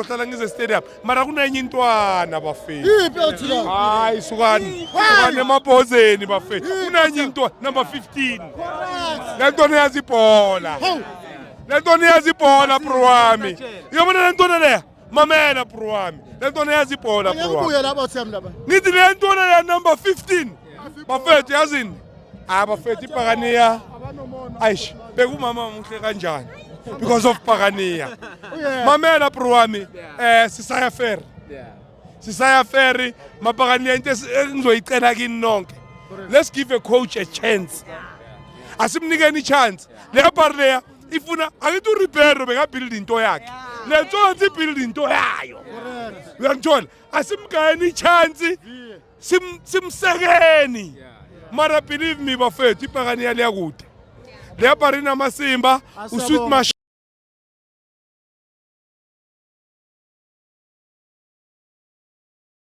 Ohlala ngize stadium mara kunenye intwana bafethu. Yiphi othila? Hayi sukani emabhozeni bafethu. Kunenye intwana number 15. Lentwana yazibhola. Lentwana yazibhola bro wami. Uyabona lentwana leya? Mamela bro wami. Lentwana yazibhola bro wami. Ngibuye lapha uThembi lapha. Nithi lentwana leya number 15. Bafethu yazini. Bafethu iPhakania. Aish, bekumama muhle kanjani? Because of Phakania. Mamela bro wami, sisaya ferry. Sisaya ferry, maPhakania into engizoyicela kini nonke. Let's give a coach a chance. Asimnikeni chance. Le bar leya ifuna akithi uRibeiro bekabuild into yakhe. Le ntsonzi ibuild into yayo. Uyangithola? Asimgani chance. Simsekeni. Mara believe me bafethu iPhakania liyakude. Le bar inamasimba, uSweet